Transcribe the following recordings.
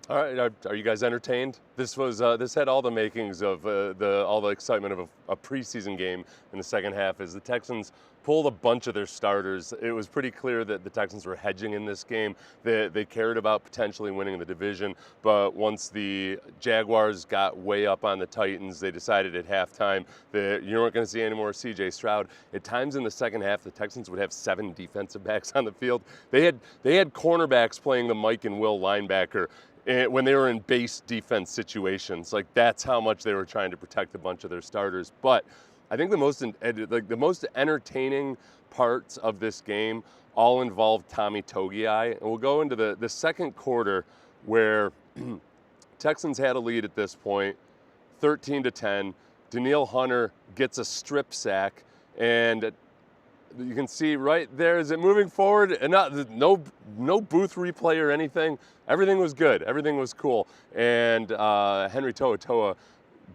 All right, are you guys entertained? This had all the makings of all the excitement of a preseason game in the second half. As the Texans pulled a bunch of their starters, it was pretty clear that the Texans were hedging in this game. They cared about potentially winning the division, but once the Jaguars got way up on the Titans, they decided at halftime that you weren't going to see any more C.J. Stroud. At times in the second half, the Texans would have 7 defensive backs on the field. They had cornerbacks playing the Mike and Will linebacker when they were in base defense situations. Like, that's how much they were trying to protect a bunch of their starters. But I think the most entertaining parts of this game all involved Tommy Togiai. And we'll go into the second quarter where Texans had a lead at this point, 13-10. Danielle Hunter gets a strip sack, and you can see right there, is it moving forward? And no booth replay or anything. Everything was good. Everything was cool. And Henry To'oTo'o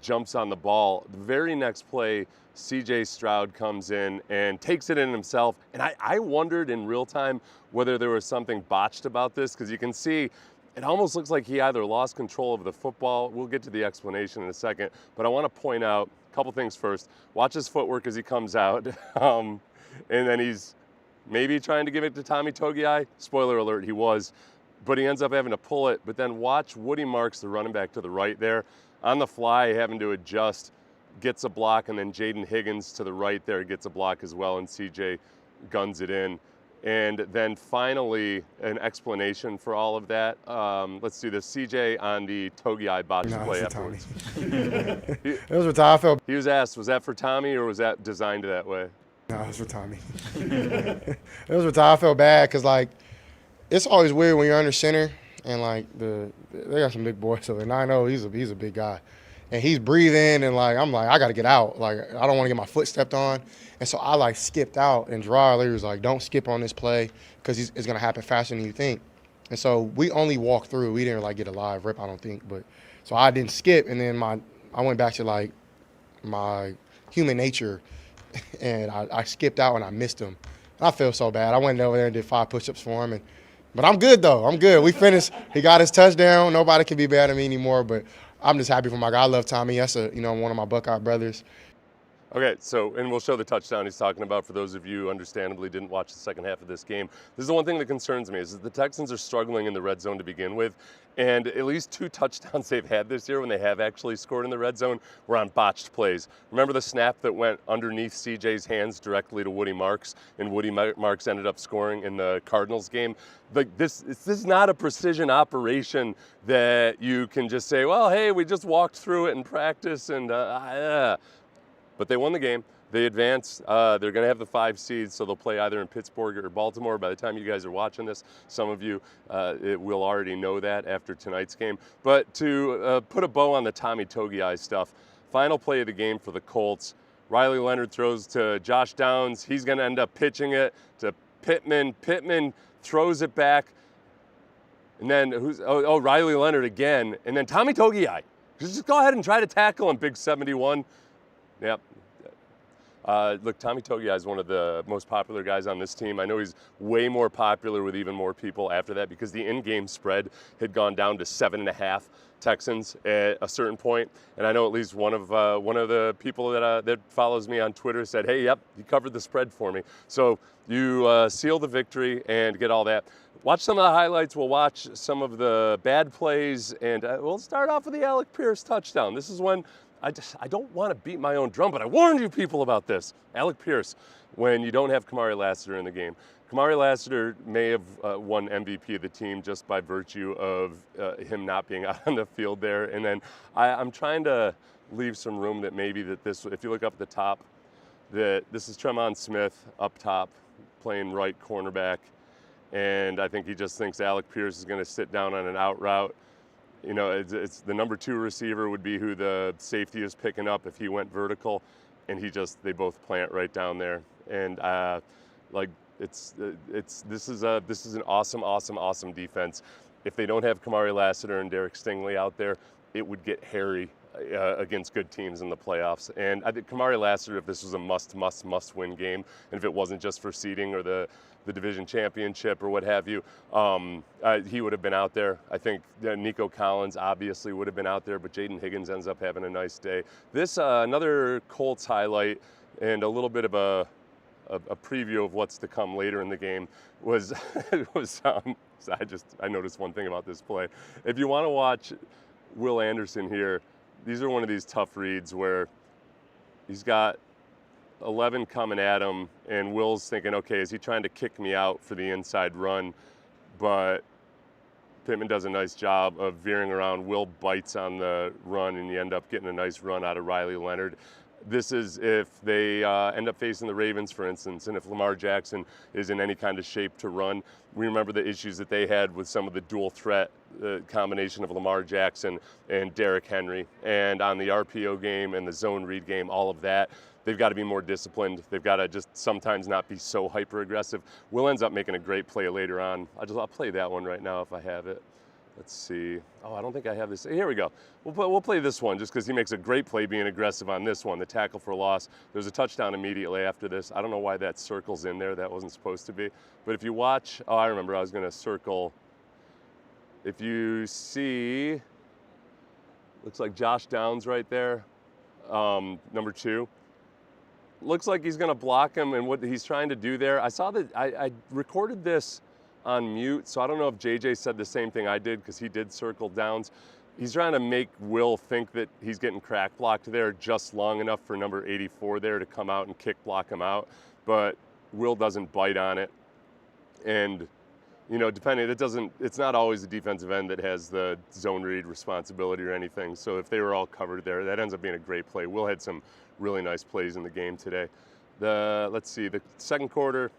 jumps on the ball. The very next play, C.J. Stroud comes in and takes it in himself. And I wondered in real time whether there was something botched about this, because you can see it almost looks like he either lost control of the football. We'll get to the explanation in a second. But I want to point out a couple things first. Watch his footwork as he comes out. And then he's maybe trying to give it to Tommy Togiai. Spoiler alert, he was. But he ends up having to pull it. But then watch Woody Marks, the running back to the right there, on the fly having to adjust, gets a block, and then Jaden Higgins to the right there gets a block as well, and CJ guns it in. And then finally, an explanation for all of that. Let's do this. CJ on the Togiai botched play afterwards. It was for Tommy. I felt. He was asked, was that for Tommy or was that designed that way? No, it was for Tommy. It was for Tommy. I felt bad because, like, it's always weird when you're under center and, like, they got some big boys over there. And I know he's a big guy. And he's breathing and, like, I'm like, I got to get out. Like, I don't want to get my foot stepped on. And so I, like, skipped out. And Gerard Leary was like, don't skip on this play because it's going to happen faster than you think. And so we only walked through. We didn't, like, get a live rip, I don't think. But so I didn't skip. And then I went back to, like, my human nature. And I skipped out and I missed him. I felt so bad. I went over there and did 5 push-ups for him. But I'm good, though. I'm good. We finished. He got his touchdown. Nobody can be bad at me anymore. But I'm just happy for my guy. I love Tommy. That's one of my Buckeye brothers. Okay, and we'll show the touchdown he's talking about for those of you who understandably didn't watch the second half of this game. This is the one thing that concerns me, is that the Texans are struggling in the red zone to begin with, and at least 2 touchdowns they've had this year when they have actually scored in the red zone were on botched plays. Remember the snap that went underneath CJ's hands directly to Woody Marks, and Woody Marks ended up scoring in the Cardinals game? Like, this is not a precision operation that you can just say, well, hey, we just walked through it in practice, and But they won the game. They advance. They're going to have the 5 seeds, so they'll play either in Pittsburgh or Baltimore. By the time you guys are watching this, some of you will already know that after tonight's game. But to put a bow on the Tommy Togiai stuff, final play of the game for the Colts, Riley Leonard throws to Josh Downs. He's going to end up pitching it to Pittman. Pittman throws it back. And then Riley Leonard again. And then Tommy Togiai. Just go ahead and try to tackle him, big 71. Yep. Look, Tommy Togiai is one of the most popular guys on this team. I know he's way more popular with even more people after that because the in-game spread had gone down to 7.5 Texans at a certain point. And I know at least one of the people that follows me on Twitter said, hey, yep, you covered the spread for me. So you seal the victory and get all that. Watch some of the highlights. We'll watch some of the bad plays, and we'll start off with the Alec Pierce touchdown. This is when I don't want to beat my own drum, but I warned you people about this. Alec Pierce, when you don't have Kamari Lassiter in the game. Kamari Lassiter may have won MVP of the team just by virtue of him not being out on the field there. And then I'm trying to leave some room that maybe this, if you look up at the top, that this is Tremon Smith up top playing right cornerback. And I think he just thinks Alec Pierce is going to sit down on an out route. You know, it's the number 2 receiver would be who the safety is picking up if he went vertical, and they both plant right down there. And this is an awesome defense. If they don't have Kamari Lassiter and Derek Stingley out there, it would get hairy against good teams in the playoffs. And I think Kamari Lassiter, if this was a must-win game, and if it wasn't just for seeding or the division championship or what have you, he would have been out there. I think Nico Collins obviously would have been out there, but Jaden Higgins ends up having a nice day. This another Colts highlight and a little bit of a preview of what's to come later in the game was I noticed one thing about this play. If you want to watch Will Anderson here, these are one of these tough reads where he's got 11 coming at him, and Will's thinking, okay, is he trying to kick me out for the inside run? But Pittman does a nice job of veering around. Will bites on the run, and you end up getting a nice run out of Riley Leonard. This is if they end up facing the Ravens, for instance, and if Lamar Jackson is in any kind of shape to run. We remember the issues that they had with some of the dual threat combination of Lamar Jackson and Derrick Henry. And on the RPO game and the zone read game, all of that, they've got to be more disciplined. They've got to just sometimes not be so hyper aggressive. Will ends up making a great play later on. I'll play that one right now if I have it. Let's see. Oh, I don't think I have this. Here we go. We'll play this one just because he makes a great play being aggressive on this one, the tackle for loss. There's a touchdown immediately after this. I don't know why that circle's in there. That wasn't supposed to be. But if you watch, oh, I remember I was going to circle. If you see, looks like Josh Downs right there, number 2. Looks like he's going to block him, and what he's trying to do there. I saw that I recorded this on mute, so I don't know if JJ said the same thing I did because he did circle Downs. He's trying to make Will think that he's getting crack blocked there just long enough for number 84 there to come out and kick block him out, but Will doesn't bite on it. And you know, it's not always the defensive end that has the zone read responsibility or anything. So if they were all covered there, that ends up being a great play. Will had some really nice plays in the game today. Let's see, the second quarter,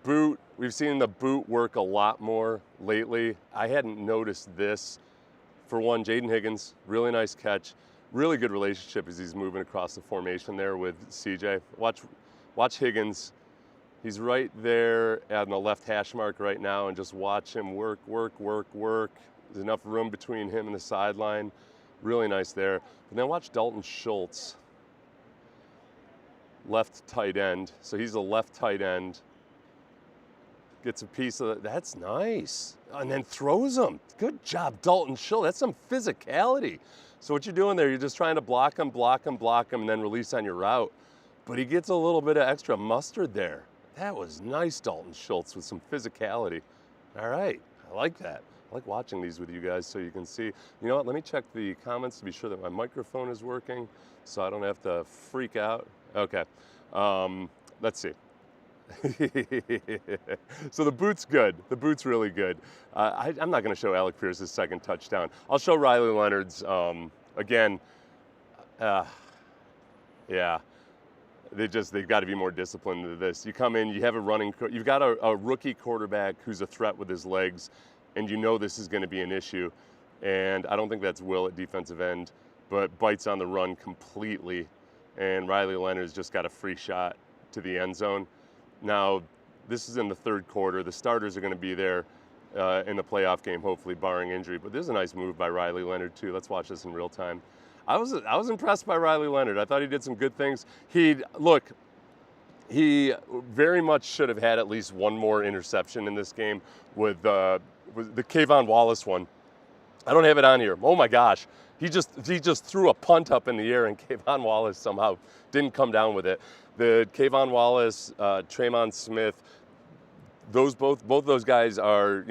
boot. We've seen the boot work a lot more lately. I hadn't noticed this. For one, Jaden Higgins, really nice catch. Really good relationship as he's moving across the formation there with CJ. Watch Higgins. He's right there on the left hash mark right now, and just watch him work. There's enough room between him and the sideline. Really nice there. But then watch Dalton Schultz, left tight end. So he's a left tight end. Gets a piece of that's nice. And then throws him. Good job, Dalton Schultz. That's some physicality. So what you're doing there, you're just trying to block him, and then release on your route. But he gets a little bit of extra mustard there. That was nice, Dalton Schultz, with some physicality. All right, I like that. I like watching these with you guys so you can see. You know what, let me check the comments to be sure that my microphone is working so I don't have to freak out. Okay, let's see. So the boot's good. The boot's really good. I'm not going to show Alec Pierce's second touchdown. I'll show Riley Leonard's again. Yeah. They've got to be more disciplined to this. You come in, you have you've got a rookie quarterback who's a threat with his legs, and you know this is going to be an issue. And I don't think that's Will at defensive end, but bites on the run completely. And Riley Leonard's just got a free shot to the end zone. Now, this is in the third quarter. The starters are going to be there in the playoff game, hopefully, barring injury. But this is a nice move by Riley Leonard, too. Let's watch this in real time. I was impressed by Riley Leonard. I thought he did some good things. He very much should have had at least one more interception in this game with the Kayvon Wallace one. I don't have it on here. Oh my gosh. He just threw a punt up in the air, and Kayvon Wallace somehow didn't come down with it. The Kayvon Wallace, Tremon Smith, both those guys are,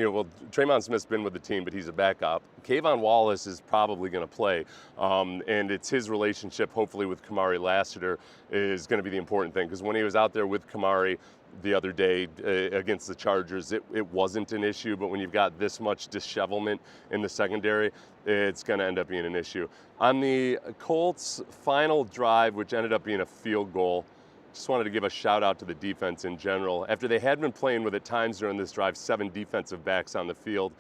Tremon Smith's been with the team, but he's a backup. Kayvon Wallace is probably going to play, and it's his relationship, hopefully, with Kamari Lassiter is going to be the important thing, because when he was out there with Kamari the other day against the Chargers, it wasn't an issue, but when you've got this much dishevelment in the secondary, it's going to end up being an issue. On the Colts' final drive, which ended up being a field goal, just wanted to give a shout out to the defense in general. After they had been playing with at times during this drive 7 defensive backs on the field,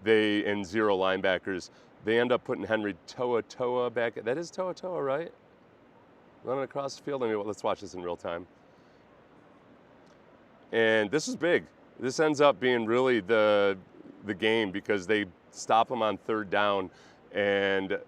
and 0 linebackers, they end up putting Henry Toa back. That is Toa, right? Running across the field. Let's watch this in real time. And this is big. This ends up being really the game, because they stop him on third down, and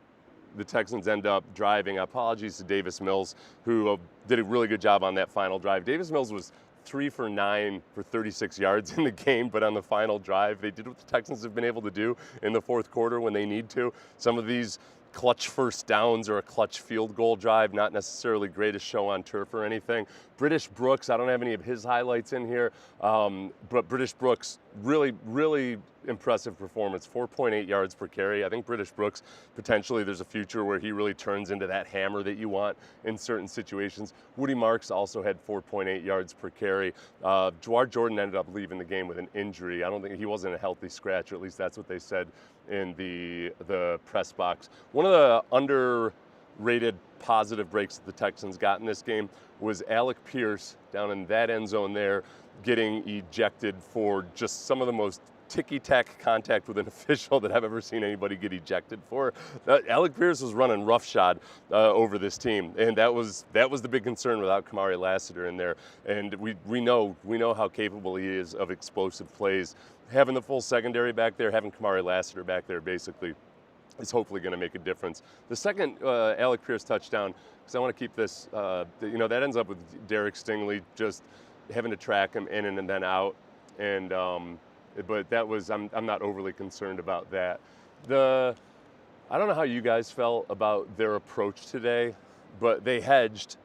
the Texans end up driving. Apologies to Davis Mills, who did a really good job on that final drive. Davis Mills was 3 for 9 for 36 yards in the game, but on the final drive, they did what the Texans have been able to do in the fourth quarter when they need to. Some of these clutch first downs or a clutch field goal drive, not necessarily greatest show on turf or anything. British Brooks, I don't have any of his highlights in here, but British Brooks, really, really impressive performance, 4.8 yards per carry. I think British Brooks, potentially there's a future where he really turns into that hammer that you want in certain situations. Woody Marks also had 4.8 yards per carry. Jawar Jordan ended up leaving the game with an injury. I don't think he wasn't a healthy scratch, or at least that's what they said in the press box. One of the underrated positive breaks that the Texans got in this game was Alec Pierce down in that end zone there getting ejected for just some of the most ticky-tack contact with an official that I've ever seen anybody get ejected for. Alec Pierce was running roughshod over this team, and that was the big concern without Kamari Lassiter in there. And we know how capable he is of explosive plays. Having the full secondary back there, having Kamari Lassiter back there, basically, is hopefully going to make a difference. The second Alec Pierce touchdown, because I want to keep this, that ends up with Derek Stingley just having to track him in and then out, and but that was I'm not overly concerned about that. I don't know how you guys felt about their approach today, but they hedged.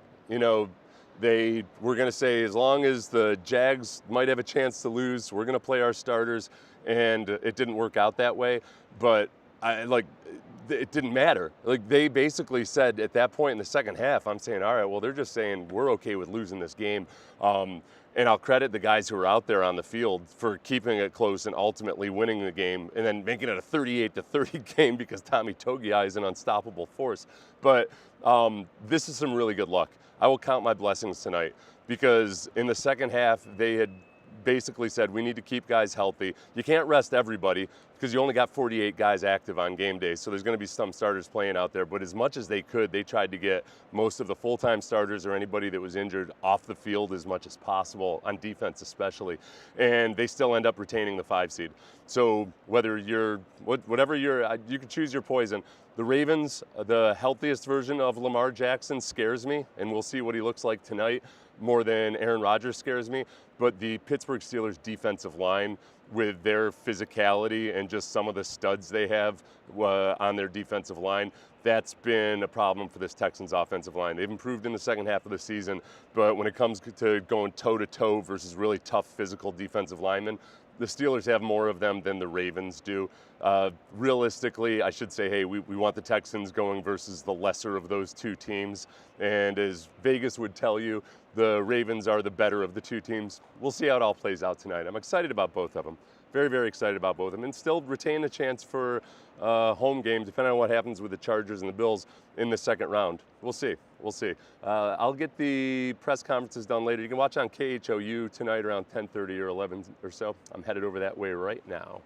They were going to say, as long as the Jags might have a chance to lose, we're going to play our starters, and it didn't work out that way. But it didn't matter. They basically said at that point in the second half, I'm saying, all right, well, they're just saying we're okay with losing this game. And I'll credit the guys who were out there on the field for keeping it close and ultimately winning the game and then making it a 38-30 game because Tommy Togiai is an unstoppable force. But this is some really good luck. I will count my blessings tonight because in the second half, they had basically said we need to keep guys healthy. You can't rest everybody because you only got 48 guys active on game day, so there's going to be some starters playing out there. But as much as they could, they tried to get most of the full-time starters or anybody that was injured off the field as much as possible, on defense especially, and they still end up retaining the 5 seed. So whether you can choose your poison. The Ravens, the healthiest version of Lamar Jackson scares me, and we'll see what he looks like tonight more than Aaron Rodgers scares me. But the Pittsburgh Steelers defensive line, with their physicality and just some of the studs they have on their defensive line, that's been a problem for this Texans offensive line. They've improved in the second half of the season, but when it comes to going toe-to-toe versus really tough physical defensive linemen, the Steelers have more of them than the Ravens do. Realistically, I should say, hey, we want the Texans going versus the lesser of those two teams. And as Vegas would tell you, the Ravens are the better of the two teams. We'll see how it all plays out tonight. I'm excited about both of them. Very, very excited about both of them. And still retain a chance for home game, depending on what happens with the Chargers and the Bills in the second round. We'll see. We'll see. I'll get the press conferences done later. You can watch on KHOU tonight around 10:30 or 11 or so. I'm headed over that way right now.